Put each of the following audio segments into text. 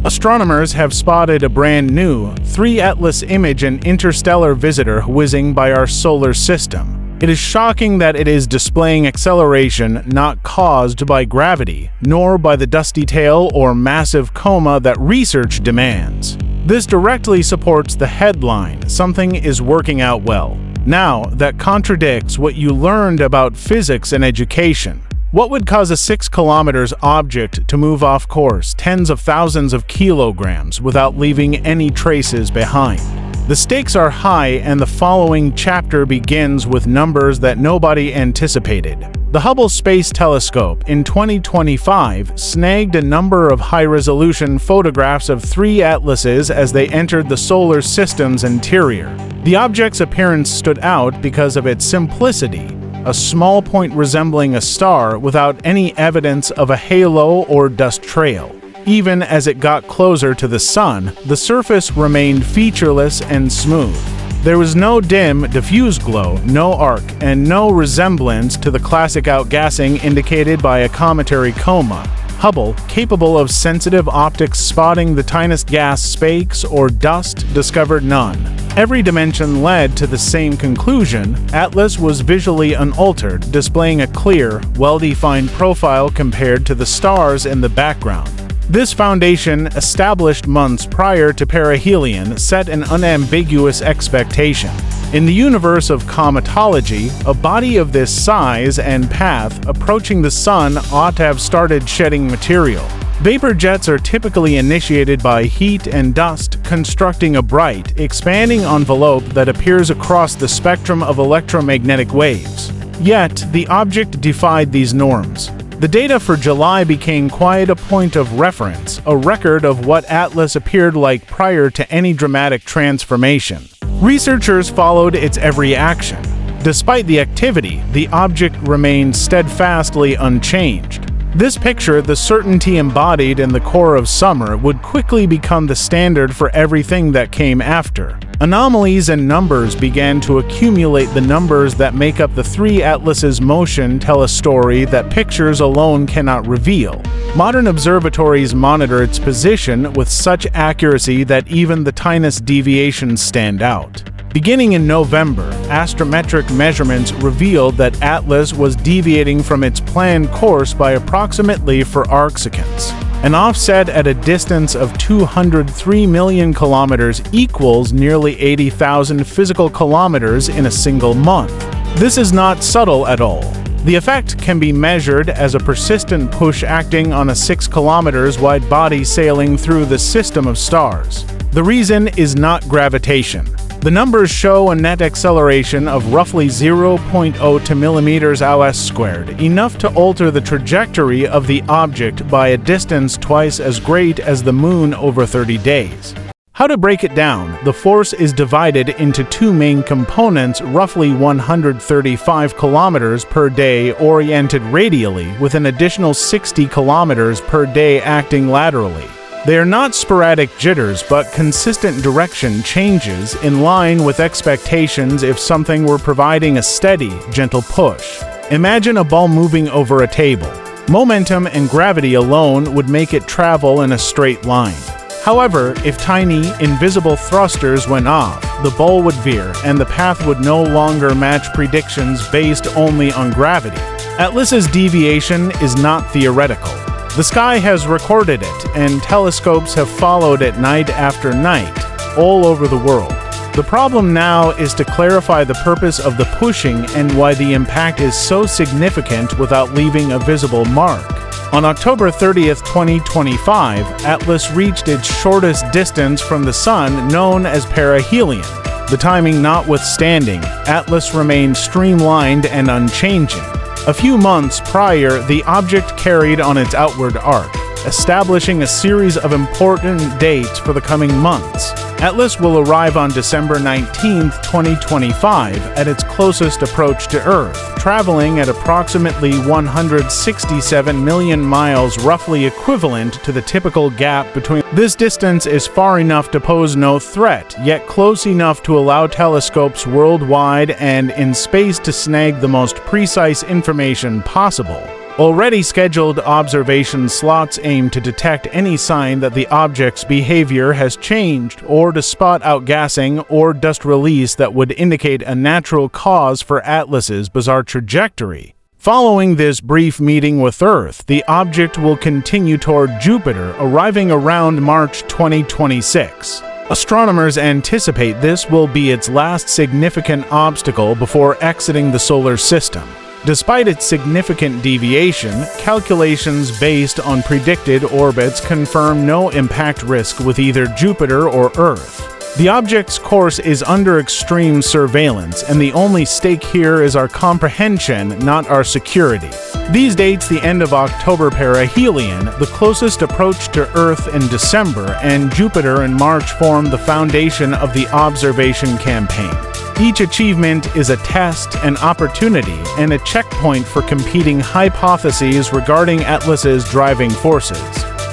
Astronomers have spotted a brand new 3 Atlas image, an interstellar visitor whizzing by our solar system. It is shocking that it is displaying acceleration not caused by gravity, nor by the dusty tail or massive coma that research demands. This directly supports the headline, "Something is working out well." Now, that contradicts what you learned about physics and education. What would cause a 6 kilometers object to move off course tens of thousands of kilograms without leaving any traces behind? The stakes are high, and the following chapter begins with numbers that nobody anticipated. The Hubble Space Telescope in 2025 snagged a number of high-resolution photographs of 3 atlases as they entered the solar system's interior. The object's appearance stood out because of its simplicity, a small point resembling a star without any evidence of a halo or dust trail. Even as it got closer to the sun, the surface remained featureless and smooth. There was no dim, diffuse glow, no arc, and no resemblance to the classic outgassing indicated by a cometary coma. Hubble, capable of sensitive optics spotting the tiniest gas specks or dust, discovered none. Every dimension led to the same conclusion. Atlas was visually unaltered, displaying a clear, well-defined profile compared to the stars in the background. This foundation, established months prior to perihelion, set an unambiguous expectation. In the universe of cometology, a body of this size and path approaching the sun ought to have started shedding material. Vapor jets are typically initiated by heat and dust, constructing a bright, expanding envelope that appears across the spectrum of electromagnetic waves. Yet, the object defied these norms. The data for July became quite a point of reference, a record of what Atlas appeared like prior to any dramatic transformation. Researchers followed its every action. Despite the activity, the object remained steadfastly unchanged. This picture, the certainty embodied in the core of summer, would quickly become the standard for everything that came after. Anomalies and numbers began to accumulate. The numbers that make up the 3 atlases' motion tell a story that pictures alone cannot reveal. Modern observatories monitor its position with such accuracy that even the tiniest deviations stand out. Beginning in November, astrometric measurements revealed that Atlas was deviating from its planned course by approximately 4 arcseconds. An offset at a distance of 203 million kilometers equals nearly 80,000 physical kilometers in a single month. This is not subtle at all. The effect can be measured as a persistent push acting on a 6 kilometers wide body sailing through the system of stars. The reason is not gravitation. The numbers show a net acceleration of roughly 0.02 millimeters (ms squared, enough to alter the trajectory of the object by a distance twice as great as the Moon over 30 days. How to break it down? The force is divided into 2 main components, roughly 135 kilometers per day oriented radially, with an additional 60 kilometers per day acting laterally. They are not sporadic jitters, but consistent direction changes in line with expectations if something were providing a steady, gentle push. Imagine a ball moving over a table. Momentum and gravity alone would make it travel in a straight line. However, if tiny, invisible thrusters went off, the ball would veer, and the path would no longer match predictions based only on gravity. Atlas's deviation is not theoretical. The sky has recorded it, and telescopes have followed it night after night, all over the world. The problem now is to clarify the purpose of the pushing and why the impact is so significant without leaving a visible mark. On October 30th, 2025, Atlas reached its shortest distance from the Sun, known as perihelion. The timing notwithstanding, Atlas remained streamlined and unchanging. A few months prior, the object carried on its outward arc, establishing a series of important dates for the coming months. Atlas will arrive on December 19, 2025, at its closest approach to Earth, traveling at approximately 167 million miles, roughly equivalent to the typical gap between. This distance is far enough to pose no threat, yet close enough to allow telescopes worldwide and in space to snag the most precise information possible. Already scheduled observation slots aim to detect any sign that the object's behavior has changed, or to spot outgassing or dust release that would indicate a natural cause for Atlas's bizarre trajectory. Following this brief meeting with Earth, the object will continue toward Jupiter, arriving around March 2026. Astronomers anticipate this will be its last significant obstacle before exiting the solar system. Despite its significant deviation, calculations based on predicted orbits confirm no impact risk with either Jupiter or Earth. The object's course is under extreme surveillance, and the only stake here is our comprehension, not our security. These dates the end of October perihelion, the closest approach to Earth in December, and Jupiter in March form the foundation of the observation campaign. Each achievement is a test, an opportunity, and a checkpoint for competing hypotheses regarding Atlas's driving forces.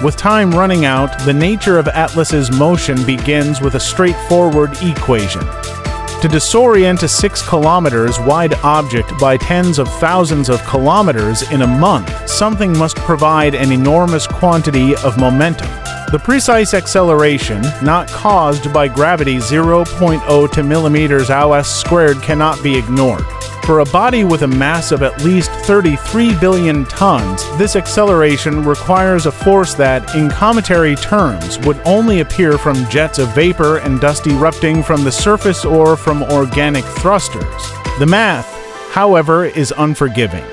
With time running out, the nature of Atlas's motion begins with a straightforward equation. To disorient a 6 kilometers wide object by tens of thousands of kilometers in a month, something must provide an enormous quantity of momentum. The precise acceleration, not caused by gravity 0.0 to millimeters hours squared, cannot be ignored. For a body with a mass of at least 33 billion tons, this acceleration requires a force that, in cometary terms, would only appear from jets of vapor and dust erupting from the surface or from organic thrusters. The math, however, is unforgiving.